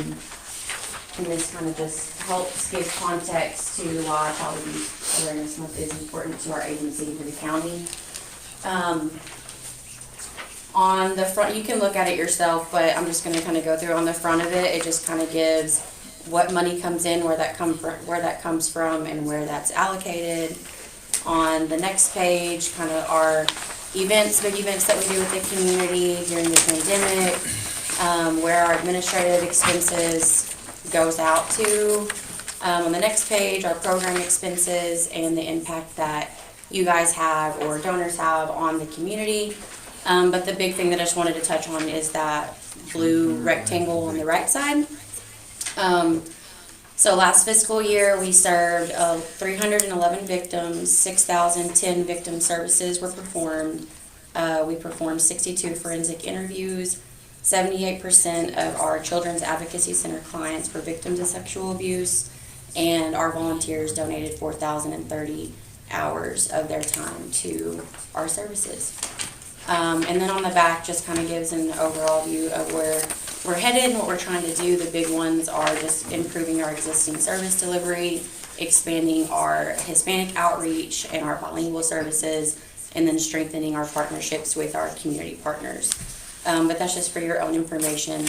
And this kind of just helps give context to why Child Abuse Awareness Month is important to our agency, to the county. On the front, you can look at it yourself, but I'm just going to kind of go through on the front of it. It just kind of gives what money comes in, where that comes from, and where that's allocated. On the next page, kind of our events, big events that we do with the community during the pandemic, where our administrative expenses goes out to. On the next page, our program expenses and the impact that you guys have or donors have on the community. But the big thing that I just wanted to touch on is that blue rectangle on the right side. So last fiscal year, we served 311 victims, 6,010 victim services were performed. We performed 62 forensic interviews. 78% of our Children's Advocacy Center clients were victims of sexual abuse, and our volunteers donated 4,030 hours of their time to our services. And then on the back just kind of gives an overall view of where we're headed and what we're trying to do. The big ones are just improving our existing service delivery, expanding our Hispanic outreach and our bilingual services, and then strengthening our partnerships with our community partners. But that's just for your own information.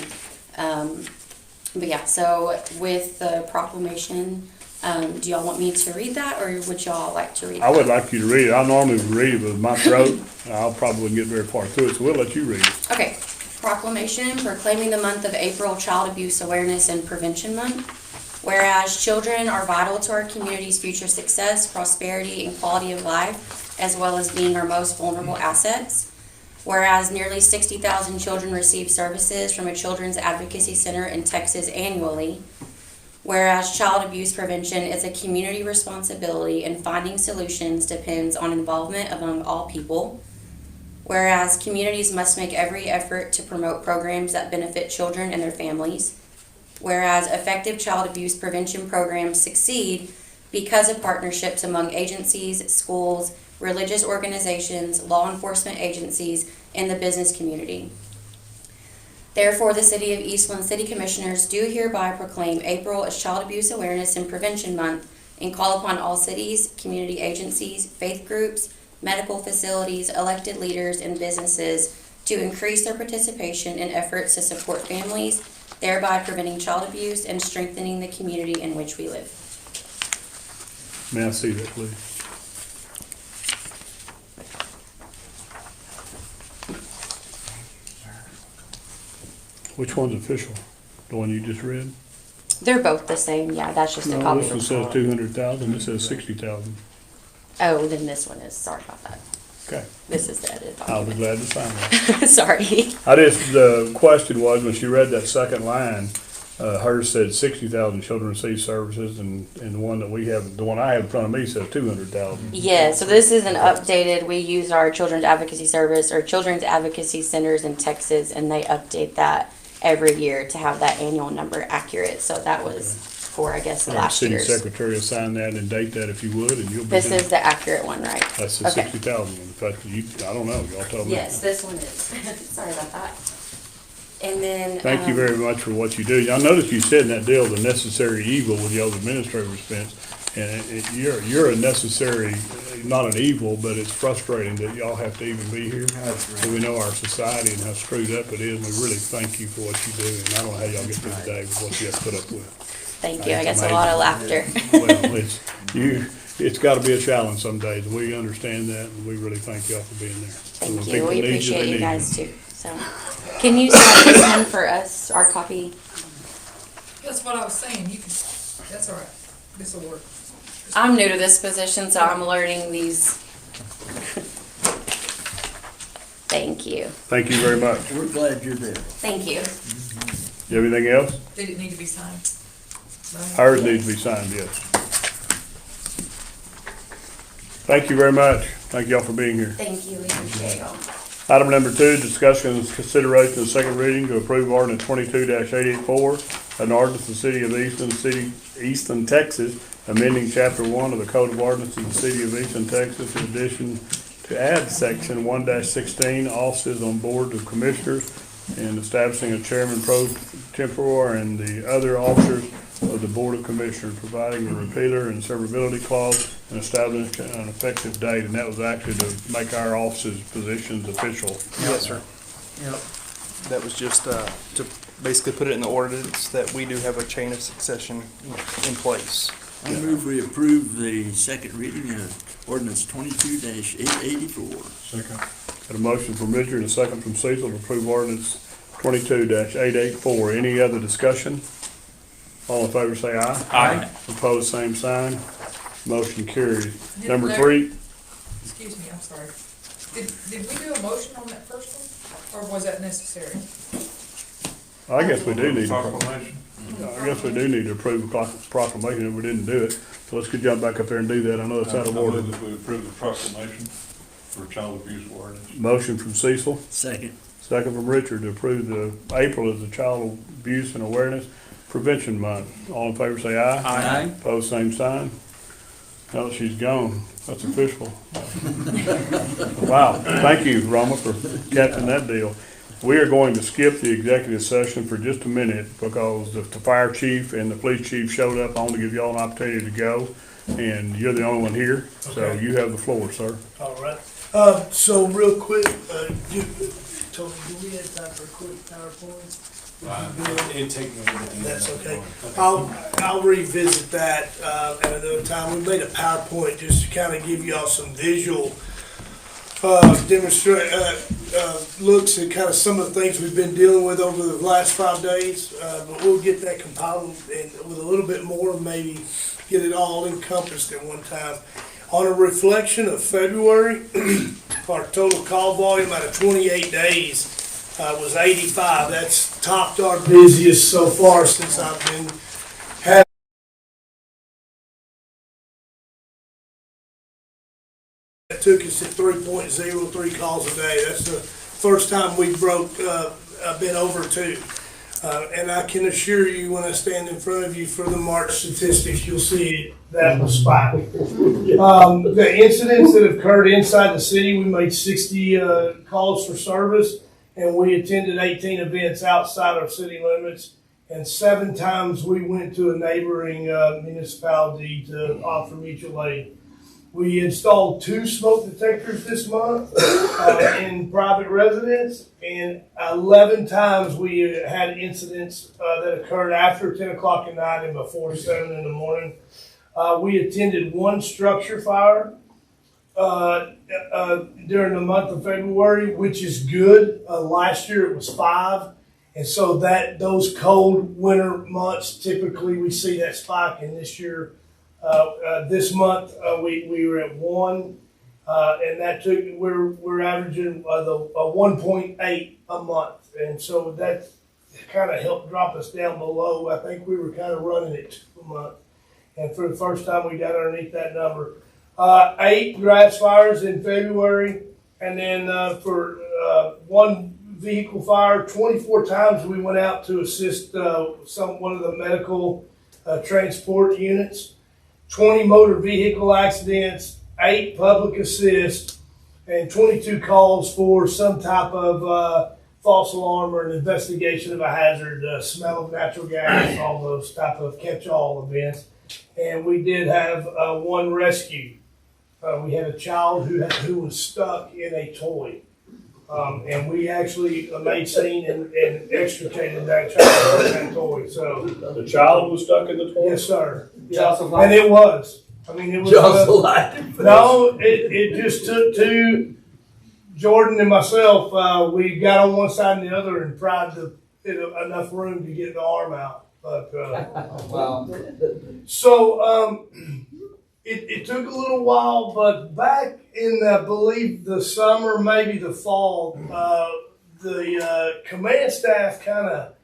But yeah, so with the proclamation, do y'all want me to read that, or would y'all like to read it? I would like you to read it. I normally would read it with my throat. I probably wouldn't get very far through it, so we'll let you read it. Okay. Proclamation proclaiming the month of April Child Abuse Awareness and Prevention Month. Whereas children are vital to our community's future success, prosperity, and quality of life, as well as being our most vulnerable assets. Whereas nearly 60,000 children receive services from a Children's Advocacy Center in Texas annually. Whereas child abuse prevention is a community responsibility and finding solutions depends on involvement among all people. Whereas communities must make every effort to promote programs that benefit children and their families. Whereas effective child abuse prevention programs succeed because of partnerships among agencies, schools, religious organizations, law enforcement agencies, and the business community. Therefore, the City of Eastland City Commissioners do hereby proclaim April as Child Abuse Awareness and Prevention Month and call upon all cities, community agencies, faith groups, medical facilities, elected leaders, and businesses to increase their participation in efforts to support families, thereby preventing child abuse and strengthening the community in which we live. May I see that, please? Which one's official? The one you just read? They're both the same, yeah, that's just a No, copy. this one says 200,000, this says 60,000. Oh, then this one is, sorry about that. Okay, This is the edited I'll be document. glad to sign that. Sorry. The question was, when she read that second line, hers said 60,000 children receive services, and the one that we have, the one I have in front of me says 200,000. Yeah, so this is an updated, we use our Children's Advocacy Service or Children's Advocacy Centers in Texas, and they update that every year to have that annual number accurate. So that was for, I guess, last City year's. Secretary will sign that and date that if you would, and you'll be. This good. is the accurate one, right? That's the Okay. 60,000 one. In fact, I don't know, y'all tell me. Yes, this one is. Sorry about that. And then. Thank you very much for what you do. I noticed you said in that deal, the necessary evil with y'all's administrative expense. And you're a necessary, not an evil, but it's frustrating that y'all have to even be here. So we know our society and how screwed up it is. And we really thank you for what you do. And I don't know how y'all get through the day with what you have to put up with. Thank you. I guess a lot of laughter. Well, it's gotta be a challenge some days. We understand that, and we really thank y'all for being there. So when Thank you. people We need they appreciate you need guys too. So, can you sign this one for us, our copy? That's what I was saying, you can, that's all right, this'll work. I'm new to this position, so I'm learning these. Thank you. Thank you very much. We're glad you're there. Thank you. You have anything else? Did it need to be signed? Ours needs to be signed, yes. Thank you very much. Thank y'all for being here. Thank you. We appreciate y'all. Item number 2, discussion and consideration of second reading to approve ordinance 22-884, an ordinance of the City of Eastland, Texas, amending Chapter 1 of the Code of Ordinances of the City of Eastland, Texas, in addition to add Section 1-16, offices on boards of commissioners, and establishing a chairman pro tempore and the other officers of the Board of Commissioners, providing a repealer and severability clause, and establishing an effective date. And that was actually to make our offices' positions official. Yes, sir. Yep. That was just to basically put it in the ordinance that we do have a chain of succession in place. I move we approve the second reading of ordinance 22-884. Second. Got a motion from Richard and a second from Cecil to approve ordinance 22-884. Any other discussion? All in favor say aye. Aye. Opposed, same sign. Motion carries. Did Number Larry- 3, Excuse me, I'm sorry. Did we do a motion on that first one, or was that necessary? I guess we do need to, Proclamation. I guess we do need to approve the proclamation if we didn't do it. So let's get jump back up there and do that. I know it's out of I order. move that we approve the proclamation for child abuse awareness. Motion from Cecil, Second. second from Richard to approve the April as the Child Abuse and Awareness Prevention Month. All in favor say aye. Aye. Opposed, same sign. Now that she's gone, that's official. Wow, thank you, Roma, for catching that deal. We are going to skip the executive session for just a minute because the fire chief and the police chief showed up. I want to give y'all an opportunity to go, and you're the only one here, so Okay. you have the floor, sir. All right. So real quick, Tony, do we have time for a quick PowerPoint? It'd take me a minute. That's okay. I'll revisit that at another time. We made a PowerPoint just to kind of give y'all some visual demonstrate looks at kind of some of the things we've been dealing with over the last 5 days. But we'll get that compiled and with a little bit more, maybe get it all encompassed at one time. On a reflection of February, our total call volume out of 28 days was 85. That's topped our busiest so far since I've been having. That took us to 3.03 calls a day. That's the first time we broke, been over 2. And I can assure you, when I stand in front of you for the March statistics, you'll see that was spike. The incidents that occurred inside the city, we made 60 calls for service, and we attended 18 events outside our city limits. And 7 times we went to a neighboring municipality to offer mutual aid. We installed 2 smoke detectors this month in private residence, and 11 times we had incidents that occurred after 10 o'clock at night and before 7 in the morning. We attended 1 structure fire during the month of February, which is good. Last year it was 5. And so those cold winter months, typically we see that spike, and this year, this month, we were at 1, and that we're averaging 1.8 a month, and so that kind of helped drop us down below. I think we were kind of running at 2 a month, and for the first time we got underneath that number. 8 grass fires in February, and then for 1 vehicle fire, 24 times we went out to assist one of the medical transport units. 20 motor vehicle accidents, 8 public assist, and 22 calls for some type of false alarm or an investigation of a hazard, smell of natural gas, all those type of catch-all events. And we did have 1 rescue. We had a child who was stuck in a toy. And we actually made scene and extricated that child from that toy. So The child was stuck in the toilet? yes, sir. Yeah. And it was. I mean, it was. No, it just took 2, Jordan and myself. We got on one side and the other and tried to get enough room to get the arm out. But so it took a little while, but back in, I believe, the summer, maybe the fall, the command staff kind of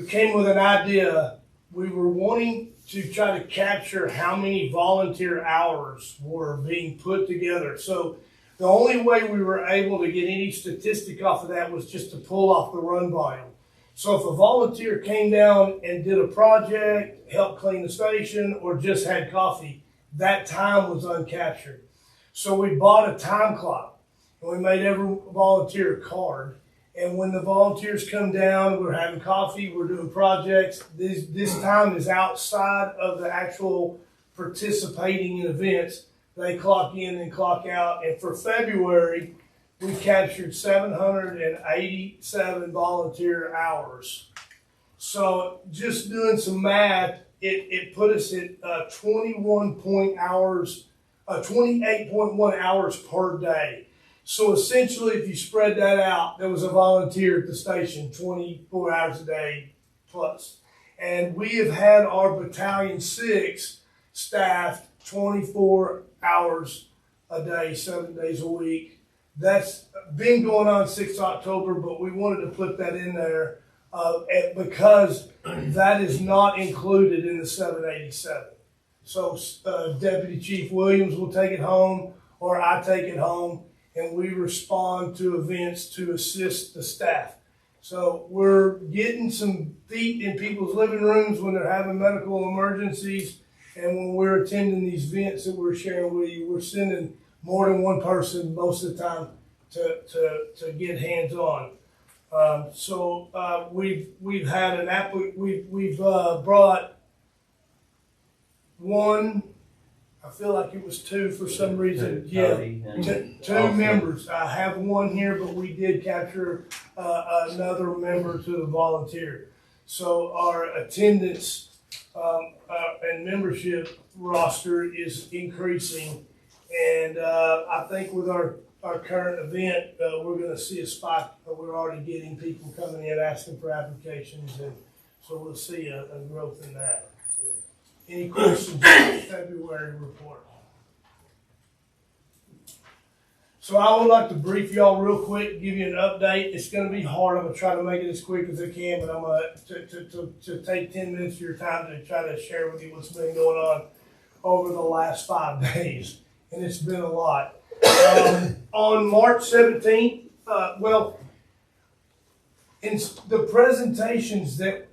came with an idea. We were wanting to try to capture how many volunteer hours were being put together. So the only way we were able to get any statistic off of that was just to pull off the run volume. So if a volunteer came down and did a project, helped clean the station, or just had coffee, that time was uncaptured. So we bought a time clock, and we made every volunteer a card. And when the volunteers come down, we're having coffee, we're doing projects. This time is outside of the actual participating in events. They clock in and clock out. And for February, we captured 787 volunteer hours. So just doing some math, it put us at 28.1 hours per day. So essentially, if you spread that out, there was a volunteer at the station 24 hours a day plus. And we have had our Battalion 6 staffed 24 hours a day, 7 days a week. That's been going on since October, but we wanted to put that in there because that is not included in the 787. So Deputy Chief Williams will take it home, or I take it home, and we respond to events to assist the staff. So we're getting some feet in people's living rooms when they're having medical emergencies, and when we're attending these events that we're sharing with you, we're sending more than one person most of the time to get hands-on. We've had we've brought one. I feel like it was two for some reason. Yeah, two members. I have one here, but we did capture another member to the volunteer. So our attendance and membership roster is increasing, and I think with our current event, we're going to see a spike. We're already getting people coming in asking for applications, and so we'll see a growth in that. Any questions on the February report? So I would like to brief y'all real quick, give you an update. It's going to be hard. I'm going to try to make it as quick as I can, but I'm going to take 10 minutes of your time to try to share with you what's been going on over the last 5 days, and it's been a lot. On March 17th, in the presentations that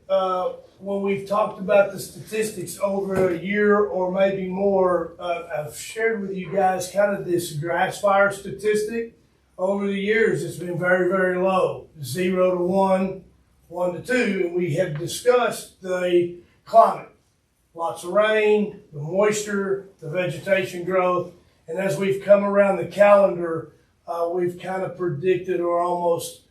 when we've talked about the statistics over a year or maybe more, I've shared with you guys kind of this grass fire statistic. Over the years, it's been very, very low, 0 to 1, 1 to 2, and we have discussed the climate. Lots of rain, the moisture, the vegetation growth, and as we've come around the calendar, we've kind of predicted or almost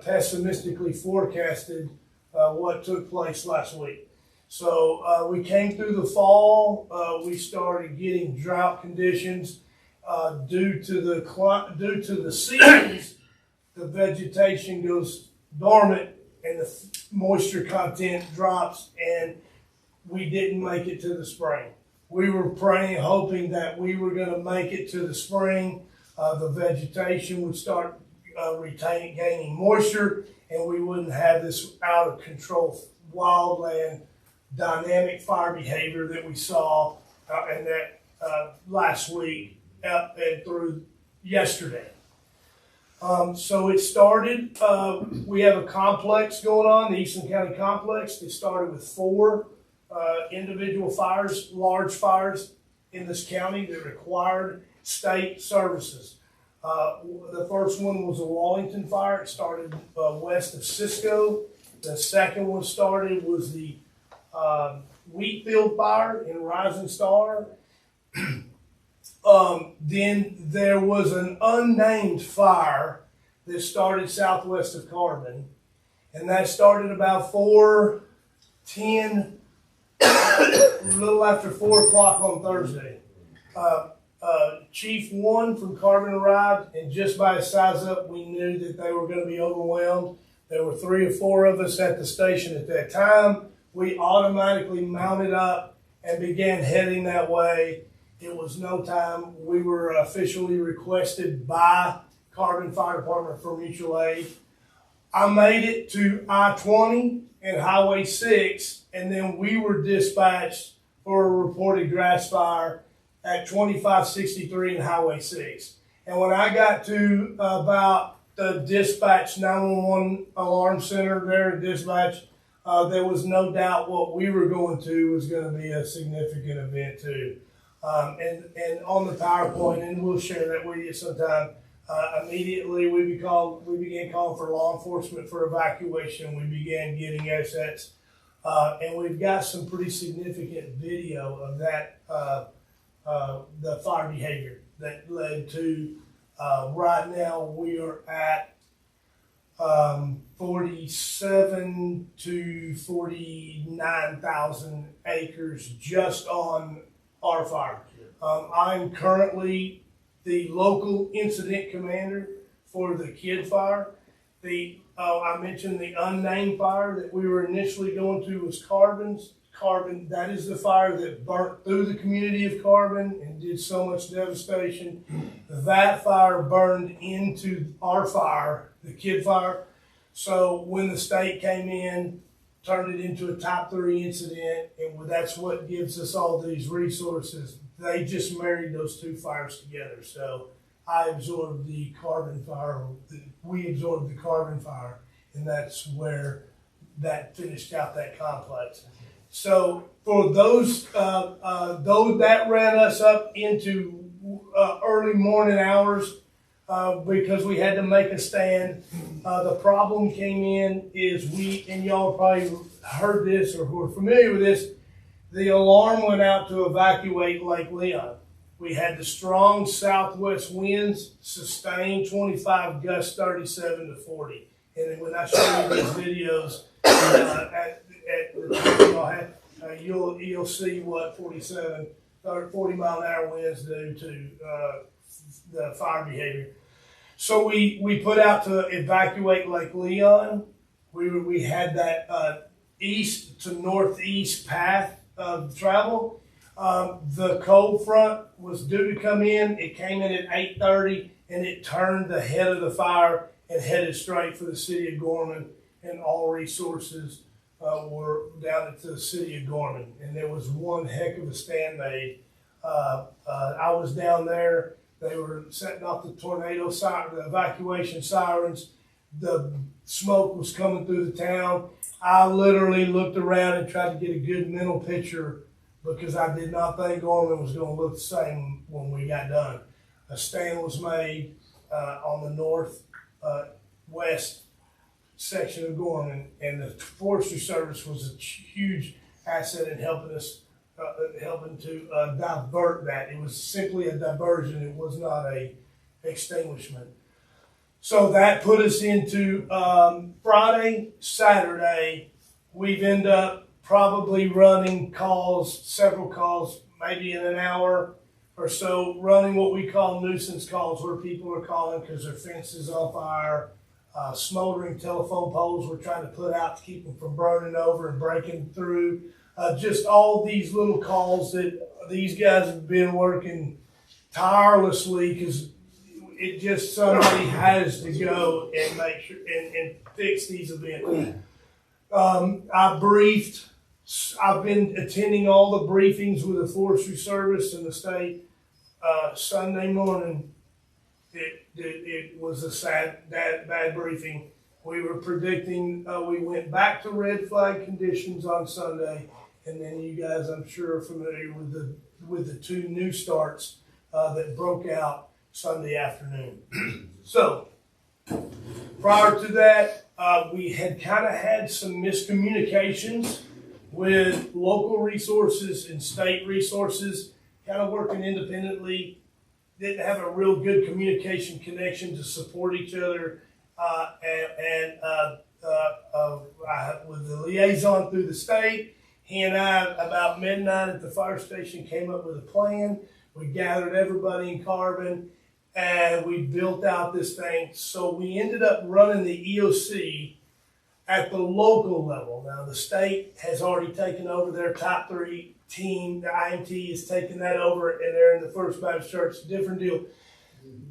pessimistically forecasted what took place last week. So we came through the fall. We started getting drought conditions due to the seasons. The vegetation goes dormant and the moisture content drops, and we didn't make it to the spring. We were praying, hoping that we were going to make it to the spring. The vegetation would start gaining moisture, and we wouldn't have this out of control wildland dynamic fire behavior that we saw and that last week up and through yesterday. So it started, we have a complex going on, the Eastland County complex. It started with 4 individual fires, large fires in this county that required state services. The first one was a Wallington fire. It started west of Cisco. The second one was the Wheatfield fire in Rising Star. Then there was an unnamed fire that started southwest of Carbon, and that started about 4:10, a little after 4 o'clock on Thursday. Chief 1 from Carbon arrived, and just by his size up, we knew that they were going to be overwhelmed. There were 3 or 4 of us at the station at that time. We automatically mounted up and began heading that way. It was no time. We were officially requested by Carbon Fire Department for mutual aid. I made it to I-20 and Highway 6, and then we were dispatched for a reported grass fire at 2563 and Highway 6. And when I got to about the dispatch 911 alarm center there at dispatch, there was no doubt what we were going to was going to be a significant event too. And on the PowerPoint, and we'll share that with you sometime, Immediately, we began calling for law enforcement for evacuation. We began getting assets, and we've got some pretty significant video of that, the fire behavior that led to, right now, we are at 47 to 49,000 acres just on our fire. I'm currently the local incident commander for the Kid Fire. I mentioned the unnamed fire that we were initially going to was Carbon, that is the fire that burnt through the community of Carbon and did so much devastation. That fire burned into our fire, the Kid Fire. So when the state came in, turned it into a Type 3 incident, and that's what gives us all these resources. They just married those two fires together. So I absorbed the Carbon fire, we absorbed the Carbon fire, and that's where that finished out that complex. So for those that ran us up into early morning hours because we had to make a stand. The problem came in is and y'all probably heard this or who are familiar with this, the alarm went out to evacuate Lake Leon. We had the strong southwest winds, sustained 25, gust 37 to 40. And then when I show you these videos at the time y'all have, you'll see what 40 mile an hour winds do to the fire behavior. So we put out to evacuate Lake Leon. We had that east to northeast path of travel. The cold front was due to come in. It came in at 8:30 and it turned the head of the fire and headed straight for the city of Gorman, and all resources were down at the city of Gorman. And there was one heck of a stand made. I was down there. They were setting off the tornado siren, the evacuation sirens. The smoke was coming through the town. I literally looked around and tried to get a good mental picture because I did not think Gorman was going to look the same when we got done. A stand was made on the northwest section of Gorman, and the Forestry Service was a huge asset in helping us, helping to divert that. It was simply a diversion. It was not a extinguishment. So that put us into Friday, Saturday. We've ended up probably running calls, several calls, maybe in an hour or so, running what we call nuisance calls, where people are calling because their fence is on fire, smoldering telephone poles we're trying to put out to keep them from burning over and breaking through. Just all these little calls that these guys have been working tirelessly because it just somebody has to go and make sure and fix these events. I've been attending all the briefings with the Forestry Service and the state. Sunday morning, it was a bad briefing. We were predicting, we went back to red flag conditions on Sunday, and then you guys, I'm sure, are familiar with the two new starts that broke out Sunday afternoon. So, prior to that, we had kind of had some miscommunications with local resources and state resources, kind of working independently. Didn't have a real good communication connection to support each other, with the liaison through the state. He and I, about midnight at the fire station, came up with a plan. We gathered everybody in Carbon, and we built out this thing. So we ended up running the EOC at the local level. Now, the state has already taken over their Type 3 team. The IMT has taken that over, and they're in the First Baptist Church. Different deal.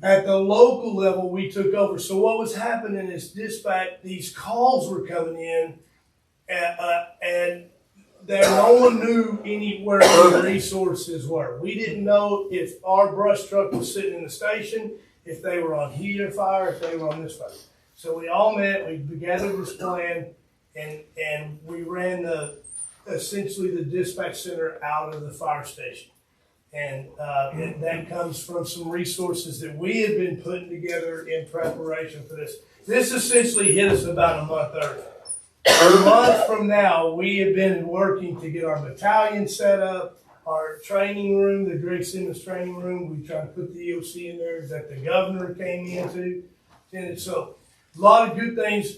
At the local level, we took over. So what was happening is dispatch, these calls were coming in, and no one knew anywhere the resources were. We didn't know if our brush truck was sitting in the station, if they were on heater fire, if they were on this fire. So we all met, we gathered this plan, and we ran essentially the dispatch center out of the fire station. And that comes from some resources that we had been putting together in preparation for this. This essentially hit us about a month early. A month from now, we have been working to get our battalion set up, our training room, the Greg Simmons training room. We tried to put the EOC in there that the governor came into. And so a lot of good things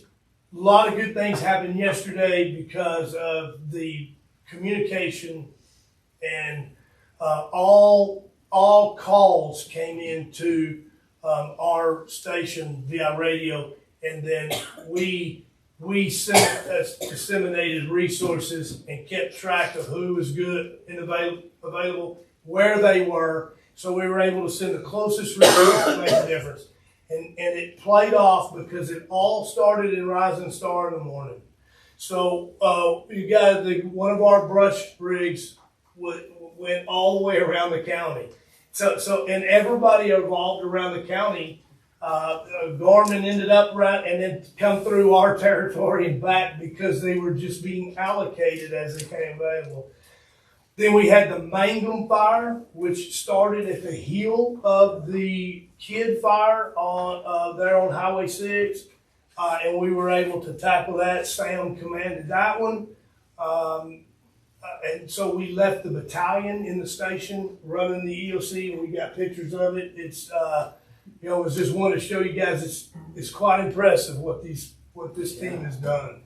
happened yesterday because of the communication, and all calls came into our station via radio, and then we disseminated resources and kept track of who was good and available, where they were, so we were able to send the closest resource to make a difference. And it played off because it all started in Rising Star in the morning. So you got one of our brush rigs went all the way around the county. So and everybody involved around the county. Gorman ended up right and then come through our territory and back because they were just being allocated as they came available. Then we had the Mangum fire, which started at the heel of the Kidd fire on there on Highway 6, and we were able to tackle that. Sam commanded that one, and so we left the battalion in the station running the EOC, and we got pictures of it. It's it was just wanted to show you guys. It's quite impressive what this team has done.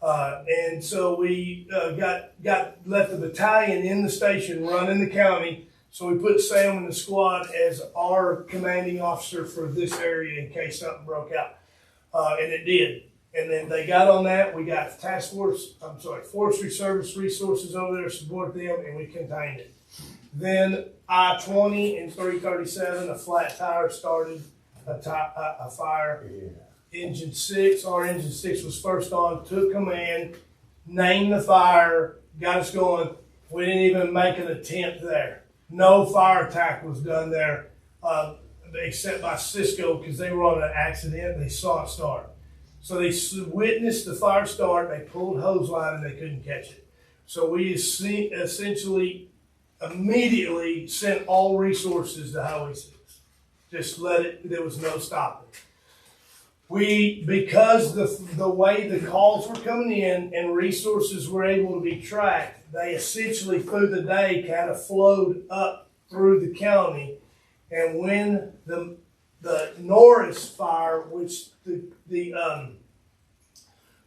And so we left the battalion in the station running the county. So we put Sam in the squad as our commanding officer for this area in case something broke out. And it did. And then they got on that. We got Forestry Service resources over there to support them, and we contained it. Then I-20 and 337, a flat tire started a fire. Engine 6, our engine 6 was first on, took command, named the fire, got us going. We didn't even make an attempt there. No fire attack was done there, except by Cisco, because they were on an accident. They saw it start. So they witnessed the fire start, they pulled hose line, and they couldn't catch it. So we essentially immediately sent all resources to Highway 6. Just there was no stopping. Because the way the calls were coming in and resources were able to be tracked, they essentially through the day kind of flowed up through the county. And when the Norris fire, which the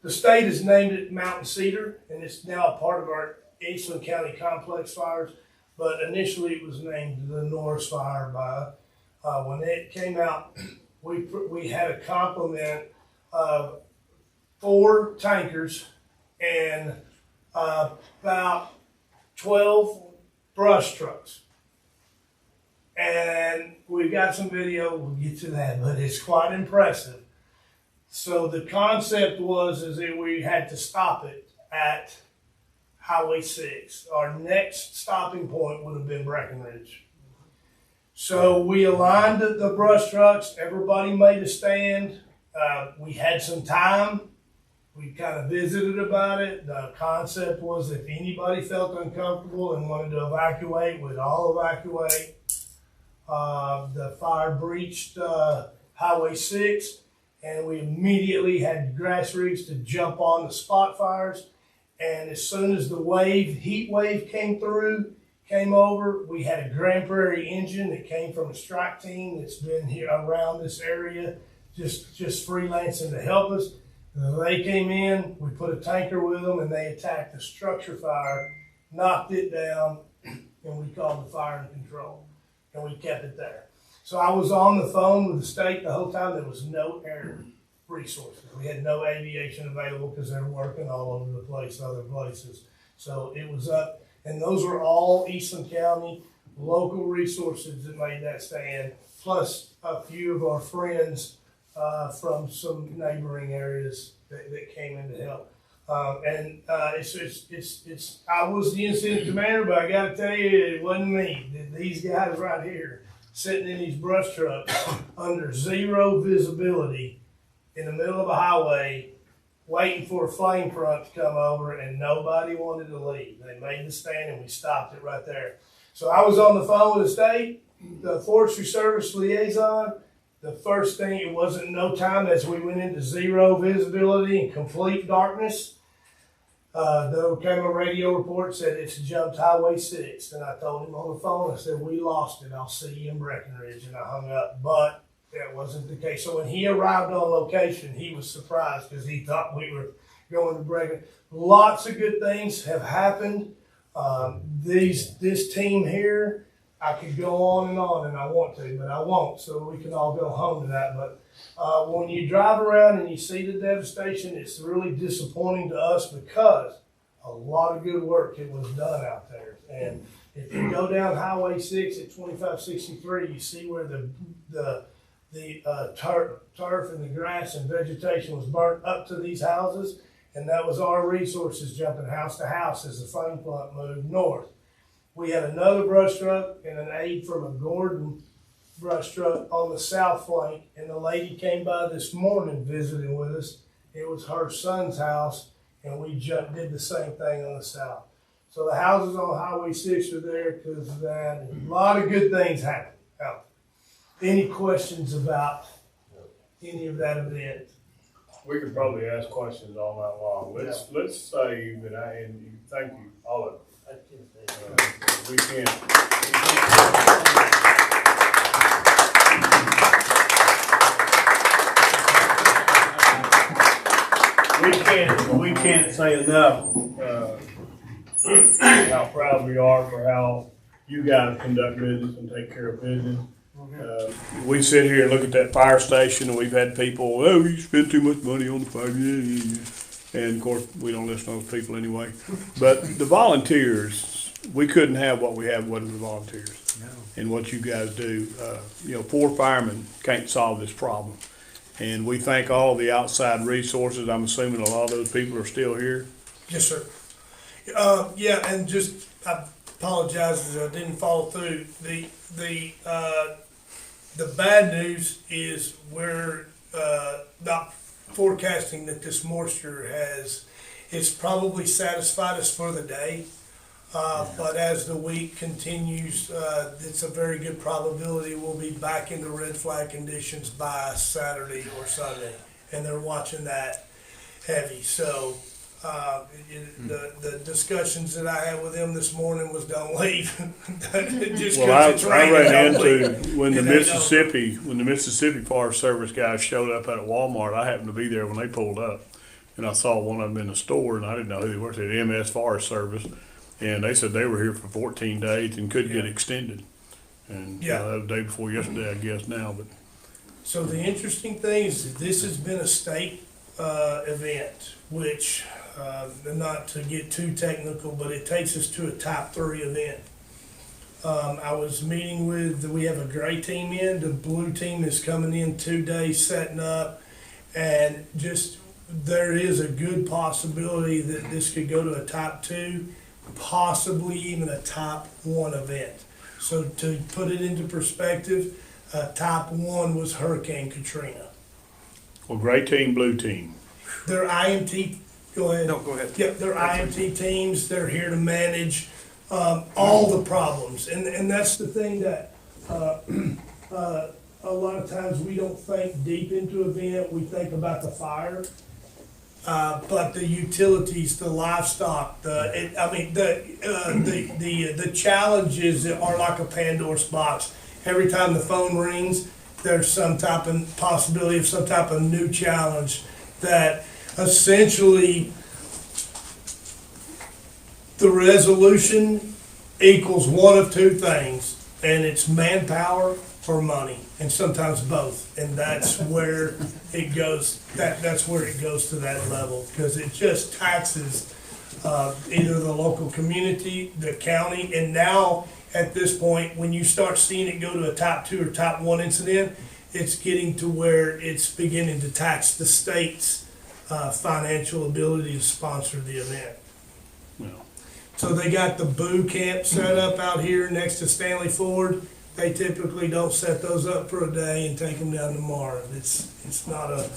state has named it Mountain Cedar, and it's now a part of our Eastland County complex fires, but initially it was named the Norris fire by when it came out. We had a complement of 4 tankers and about 12 brush trucks. And we've got some video, we'll get to that, but it's quite impressive. So the concept is that we had to stop it at Highway 6. Our next stopping point would have been Breckenridge. So we aligned the brush trucks. Everybody made a stand. We had some time. We kind of visited about it. The concept was if anybody felt uncomfortable and wanted to evacuate, we'd all evacuate. The fire breached Highway 6, and we immediately had grass rigs to jump on the spot fires. And as soon as the heat wave came over, we had a Grand Prairie engine that came from a strike team that's been here around this area, just freelancing to help us. They came in, we put a tanker with them, and they attacked the structure fire, knocked it down, and we called the fire and control, and we kept it there. So I was on the phone with the state the whole time. There was no air resources. We had no aviation available because they were working all over the place, other places. So it was up. And those were all Eastland County local resources that made that stand, plus a few of our friends from some neighboring areas that came in to help. I was the incident commander, but I got to tell you, it wasn't me. These guys right here, sitting in these brush trucks under zero visibility in the middle of a highway, waiting for a flame front to come over, and nobody wanted to leave. They made the stand, and we stopped it right there. So I was on the phone with the state, the Forestry Service liaison. The first thing, it wasn't no time as we went into zero visibility and complete darkness. The camera radio report said it's jumped Highway 6. And I told him on the phone, I said, we lost it. I'll see you in Breckenridge. And I hung up. But that wasn't the case. So when he arrived on location, he was surprised because he thought we were going to Breckenridge. Lots of good things have happened. This team here, I could go on and I want to, but I won't, so we can all go home to that. But when you drive around and you see the devastation, it's really disappointing to us because a lot of good work it was done out there. And if you go down Highway 6 at 2563, you see where the turf and the grass and vegetation was burnt up to these houses, and that was our resources jumping house to house as the flame plant moved north. We had another brush truck and an aid from a Gordon brush truck on the south flank, and the lady came by this morning visiting with us. It was her son's house, and we did the same thing on the south. So the houses on Highway 6 are there because of that, and a lot of good things happen out there. Any questions about any of that event? We could probably ask questions all night long. Let's say that and thank you, all of you. We can't say enough how proud we are for how you guys conduct business and take care of business. We sit here and look at that fire station, and we've had people, oh, you spend too much money on the fire. And of course, we don't listen to those people anyway. But the volunteers, we couldn't have what we have without the volunteers. No. And what you guys do. 4 firemen can't solve this problem. And we thank all the outside resources. I'm assuming a lot of those people are still here. Yes, sir. And just, I apologize that I didn't follow through. The bad news is we're not forecasting that this moisture it's probably satisfied us for the day. But as the week continues, it's a very good probability we'll be back into red flag conditions by Saturday or Sunday. And they're watching that heavy. So the discussions that I had with them this morning was don't leave. Just because I ran into when the Mississippi Forest Service guys showed up at Walmart. I happened to be there when they pulled up, and I saw one of them in the store, and I didn't know who they were. They said MS Forest Service, and they said they were here for 14 days and could get extended. And that was the day before yesterday, I guess now. But so the interesting thing is this has been a state event, which. Not to get too technical, but it takes us to a top 3 event. I was meeting we have a gray team in, the blue team is coming in 2 days setting up, and just there is a good possibility that this could go to a top 2, possibly even a top 1 event. So to put it into perspective, top 1 was Hurricane Katrina. Well, gray team, blue team. Their IMT. Go ahead. No, go ahead. Yep, they're IMT teams. They're here to manage all the problems, and that's the thing that a lot of times we don't think deep into event. We think about the fire, but the utilities, the livestock, the challenges are like a Pandora's box. Every time the phone rings, there's some type of possibility of some type of new challenge that. Essentially, the resolution equals one of 2 things, and it's manpower or money, and sometimes both. And that's where it goes. That's where it goes to that level, because it just taxes either the local community, the county, and now at this point, when you start seeing it go to a top 2 or top 1 incident, it's getting to where it's beginning to tax the state's financial ability to sponsor the event. Well, So they got the boo camp set up out here next to Stanley Ford. They typically don't set those up for a day and take them down tomorrow. It's not a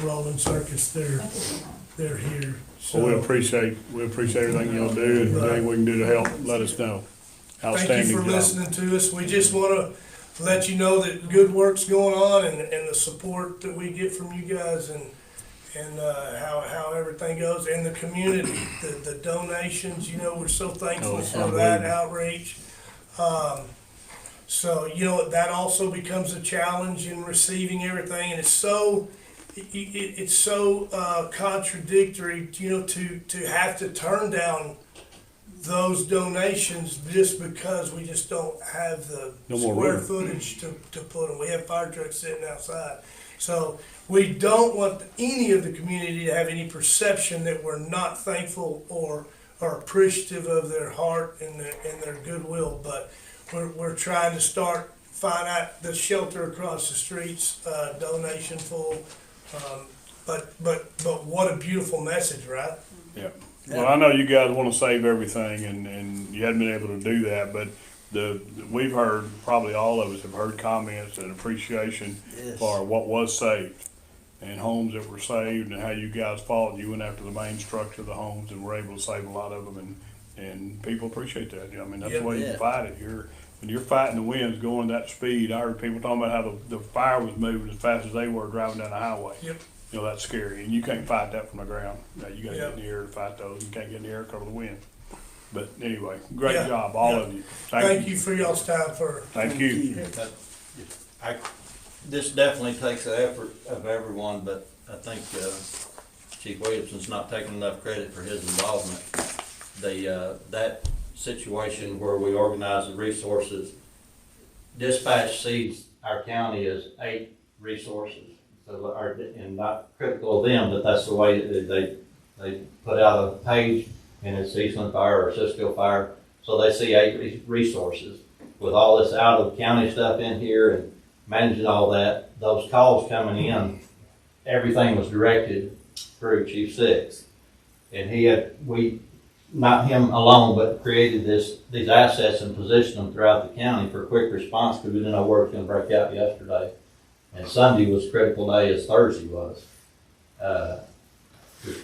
rolling circus. They're here. So well, we appreciate everything y'all do, and anything we can do to help, let us know. Thank Outstanding you for job. listening to us. We just want to let you know that good work's going on and the support that we get from you guys and how everything goes in the community, the donations, we're so thankful Oh, for that unbelievable. outreach. So, that also becomes a challenge in receiving everything, and it's so contradictory, to have to turn down those donations just because we just don't have the No more square room. footage to put them. We have fire trucks sitting outside. So we don't want any of the community to have any perception that we're not thankful or appreciative of their heart and their goodwill, but we're trying to find out the shelter across the streets, donation full. But what a beautiful message, right? Yeah. Well, I know you guys want to save everything, and you hadn't been able to do that, but we've heard, probably all of us have heard comments and appreciation Yes. for what was saved and homes that were saved and how you guys fought. You went after the main structure of the homes and were able to save a lot of them, and people appreciate that. I mean, that's the way you Yeah. fight it. When you're fighting the winds going that speed, I heard people talking about how the fire was moving as fast as they were driving down the highway. Yep. That's scary, and you can't fight that from the ground. You gotta Yeah. get in the air to fight those. You can't get in the air because of the wind. But anyway, great Yeah. job, all Yeah. of you. Thank you for y'all's time for. Thank you. This definitely takes the effort of everyone, but I think Chief Williamson's not taking enough credit for his involvement. That situation where we organize the resources, dispatch sees our county as 8 resources. So, and not critical of them, but that's the way that they put out a page, and it's Eastland Fire or Cisco Fire. So they see 8 resources. With all this out of county stuff in here and managing all that, those calls coming in, everything was directed through Chief Six. And not him alone, but created these assets and positioned them throughout the county for quick response because we didn't know where it was going to break out yesterday. And Sunday was critical day as Thursday was. Was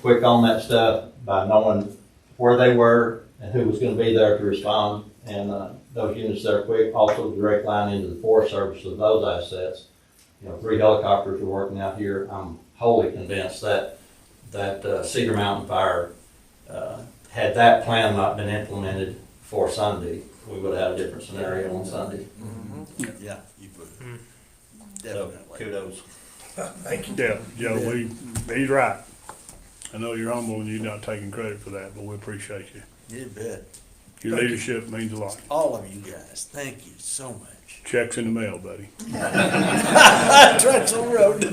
quick on that stuff by knowing where they were and who was going to be there to respond. And those units there quick, also direct line into the Forest Service of those assets. 3 helicopters are working out here. I'm wholly convinced that Cedar Mountain Fire, had that plan not been implemented for Sunday, we would have had a different scenario on Sunday. Yeah, you put it. So Definitely. kudos. Thank you. Yeah, Joe, he's right. I know you're humble and you're not taking credit for that, but we appreciate you. You bet. Your Thank you. leadership means a lot. All of you guys, thank you so much. Checks in the mail, buddy. Trucks on the road.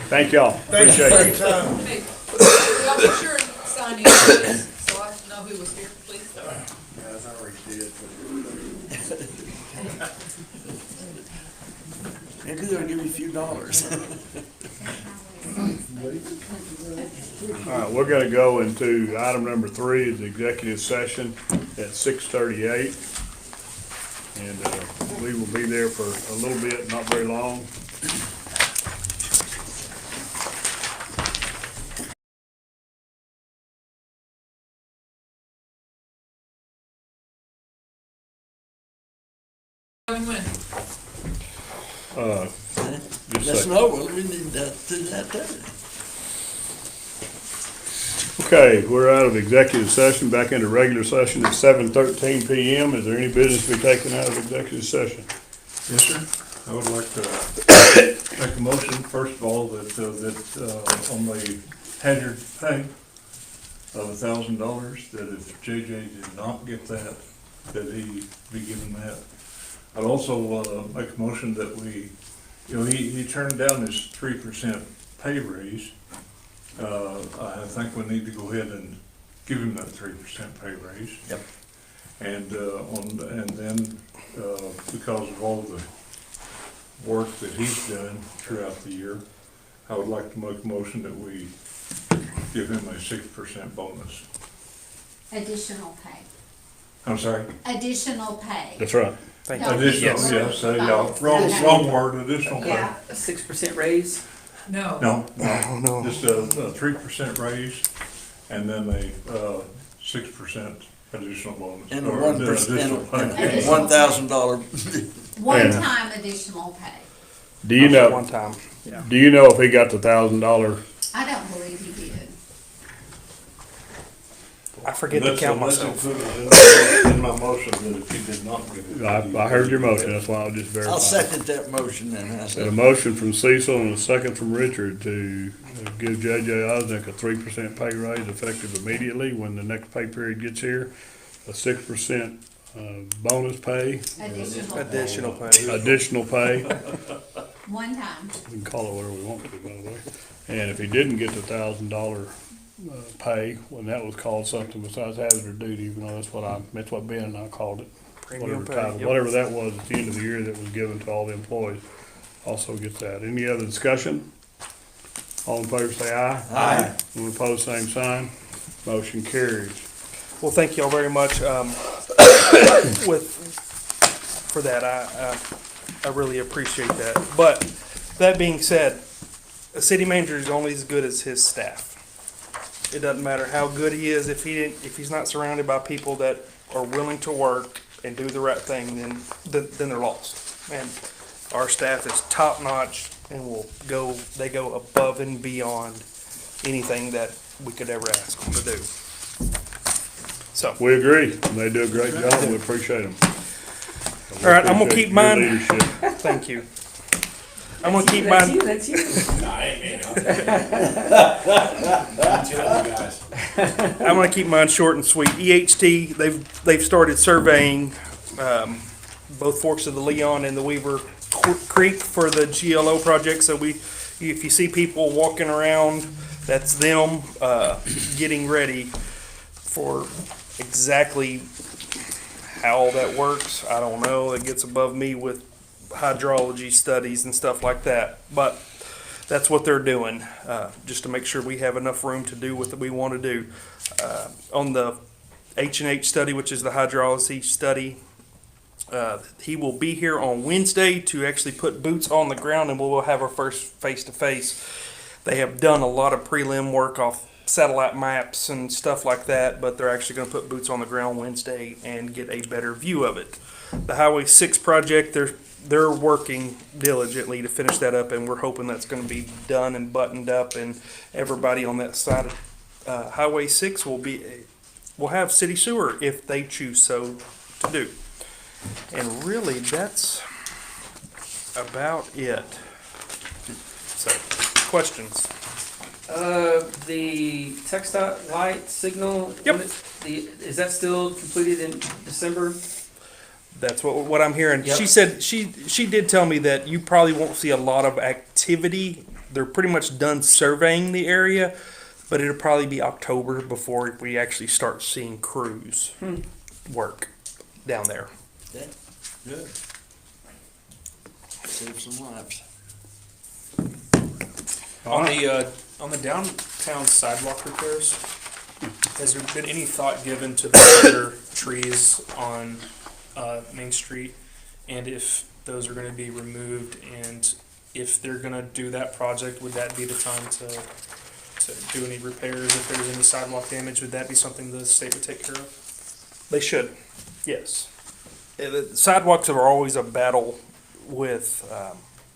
Thank y'all. Thank you Appreciate for it. your time. Hey, y'all be sure and sign in, so I know who was here, please. Maybe they'll give you a few dollars. All right, we're gonna go into item number 3, is the executive session at 6:38. And we will be there for a little bit, not very long. When? Just a That's second. no, well, we need to do that too. Okay, we're out of executive session, back into regular session at 7:13 PM. Is there any business to be taken out of executive session? Yes, sir. I would like to make a motion, first of all, that on the hazard pay of $1,000, that if JJ did not get that he be given that. I'd also make a motion that he turned down his 3% pay raise. I think we need to go ahead and give him that 3% pay raise. Yep. And then because of all the work that he's done throughout the year, I would like to make a motion that we give him a 6% bonus. Additional pay. I'm sorry? Additional pay. That's right. Thank No, you. Additional, yes. yes, Bonus. yeah, wrong word, additional pay. Yeah. A 6% raise? No. No, just a 3% raise and then a 6% additional bonus. And a or 1%, additional pay. and $1,000. One-time additional pay. Do you know, One time, yeah. do you know if he got the $1,000? I don't believe he did. I forget to That's count myself. included in my motion that if he did not get it. I heard your motion, that's why I was just verifying. I'll second that motion then. I Got a said, motion from Cecil and a second from Richard to give J.J. Osnick a 3% pay raise effective immediately when the next pay period gets here. A 6% bonus pay, Additional pay. Additional pay. additional pay. One time. We can call it whatever we want to, by the way. And if he didn't get the $1,000 pay, when that was called something besides hazard duty, even though that's what Ben and I called it. Premium Whatever pay, title, yep. whatever that was at the end of the year that was given to all the employees, also gets that. Any other discussion? All in favor say aye. Aye. Anyone opposed, same sign. Motion carries. Well, thank y'all very much, for that. I really appreciate that. But that being said, a city manager is only as good as his staff. It doesn't matter how good he is, if he's not surrounded by people that are willing to work and do the right thing, then they're lost. And our staff is top notch and they go above and beyond anything that we could ever ask them to do. So, We agree. They do a great job. We appreciate them. all right, I'm gonna keep mine. Leadership. Thank you. I'm gonna keep mine. That's you. Nah, I ain't me. Guys. I'm gonna keep mine short and sweet. EHT, they've started surveying both forks of the Leon and the Weaver Creek for the GLO project. So if you see people walking around, that's them getting ready for exactly how that works. I don't know. It gets above me with hydrology studies and stuff like that, but that's what they're doing, just to make sure we have enough room to do what we want to do. On the H&H study, which is the hydrology study, he will be here on Wednesday to actually put boots on the ground, and we'll have our first face-to-face. They have done a lot of prelim work off satellite maps and stuff like that, but they're actually going to put boots on the ground Wednesday and get a better view of it. The Highway 6 project, they're working diligently to finish that up, and we're hoping that's going to be done and buttoned up, and everybody on that side of Highway 6 will have city sewer if they choose so to do. And really, that's about it. So, questions? The TxDOT light signal. Yep. Is that still completed in December? That's what I'm hearing. Yep. She said she did tell me that you probably won't see a lot of activity. They're pretty much done surveying the area, but it'll probably be October before we actually start seeing crews work down there. yeah, good. Save some lives. On the downtown sidewalk repairs, has there been any thought given to the other trees on Main Street, and if those are going to be removed, and if they're going to do that project, would that be the time to do any repairs? If there's any sidewalk damage, would that be something the state would take care of? They should, yes. The sidewalks are always a battle with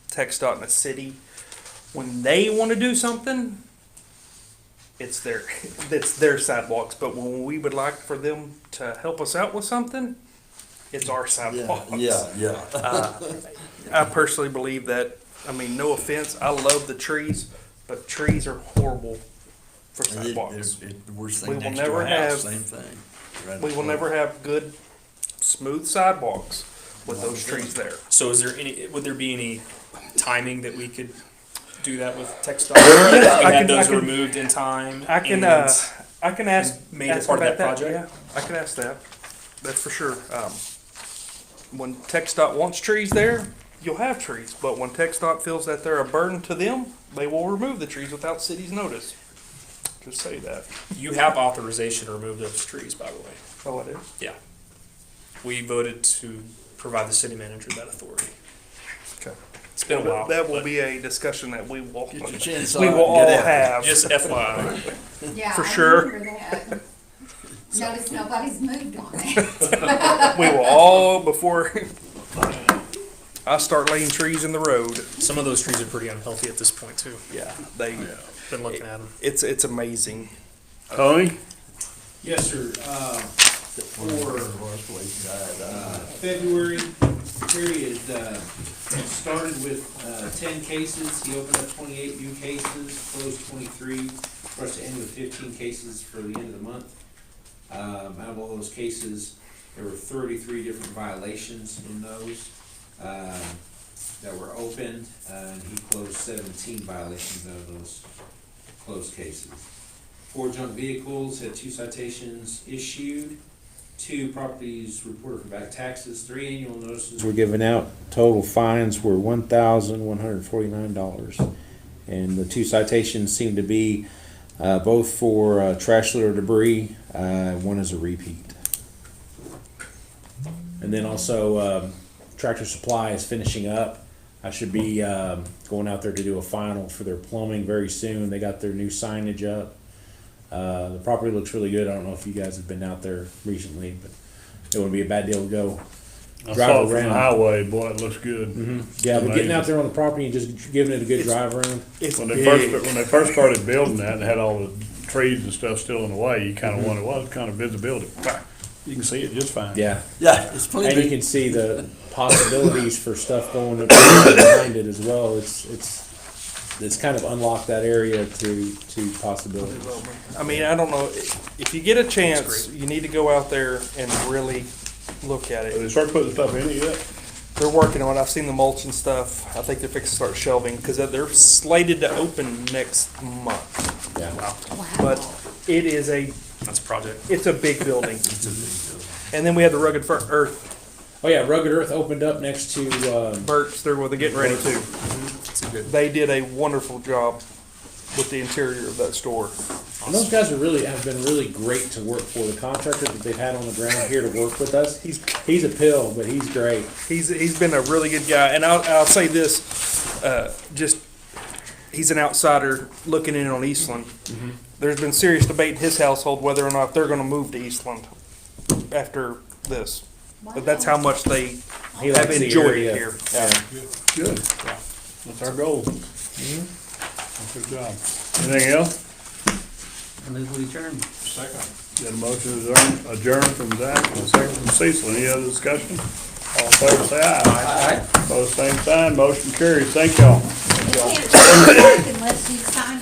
TxDOT in the city. When they want to do something, it's their sidewalks. But when we would like for them to help us out with something, it's our sidewalks. Yeah. I personally believe that. I mean, no offense, I love the trees, but trees are horrible for sidewalks. The worst We thing will next to never a house, have- same thing. Right We will up never have good, smooth sidewalks with those trees there. So would there be any timing that we could do that with TxDOT? If we had those removed in time? I can ask. Made it ask part of about that project? Yeah, I can ask that. That's for sure. When TxDOT wants trees there, you'll have trees. But when TxDOT feels that they're a burden to them, they will remove the trees without city's notice. Just say that. You have authorization to remove those trees, by the way. Oh, I do. Yeah. We voted to provide the city manager that authority. Okay. It's been a while. That will but be a discussion that we will. Get your chainsaw We will and get all after it. have. Just FYI. Yeah, For I sure. remember that. Notice nobody's moved on it. We will all, before I start laying trees in the road, Some of those trees are pretty unhealthy at this point too. yeah, they, Been looking at them. it's amazing. Tony? Yes, sir. For February period, started with 10 cases. He opened up 28 new cases, closed 23, for us to end with 15 cases for the end of the month. Out of all those cases, there were 33 different violations in those that were opened, and he closed 17 violations out of those closed cases. 4 junk vehicles, had 2 citations issued, 2 properties reported for back taxes, 3 annual notices. We're giving out. Total fines were $1,149. And the 2 citations seem to be both for trash litter debris. One is a repeat. And then also Tractor Supply is finishing up. I should be going out there to do a final for their plumbing very soon. They got their new signage up. The property looks really good. I don't know if you guys have been out there recently, but it wouldn't be a bad deal to go I drive saw it from around. the highway, boy, it looks good. Yeah, but getting Amazing. out there on the property and just giving it a good drive around. It's When big. they first started building that and had all the trees and stuff still in the way, you kinda wondered, what kind of visibility? You can see it just fine. Yeah, Yeah, it's and you plenty. can see the possibilities for stuff going behind it as well. It's kind of unlocked that area to possibilities. I mean, I don't know, if you get a chance, you need to go out there and really look at They it. start putting stuff in it yet? They're working on it. I've seen the mulch and stuff. I think they're fixing to start shelving, because they're slated to open next month. Yeah. But it is That's a project. it's a big building. And then we have the Rugged Earth Oh yeah, Rugged Earth opened up next to Burks, they're getting ready to. They did a wonderful job with the interior of that store. and those guys have been really great to work for. The contractor that they've had on the ground here to work with us, he's a pill, but he's great. He's been a really good guy, and I'll say this, just he's an outsider looking in on Eastland. There's been serious debate in his household whether or not they're going to move to Eastland after this. But that's how much they He have likes the enjoyed area. it here. Yeah. Good. That's our goal. Good job. Anything else? And then we adjourn. Second. Got a motion to adjourn from Zach and a second from Cecil. Any other discussion? All in favor, say aye. Aye. Opposed, same sign. Motion carries. Thank y'all. You can't unless you sign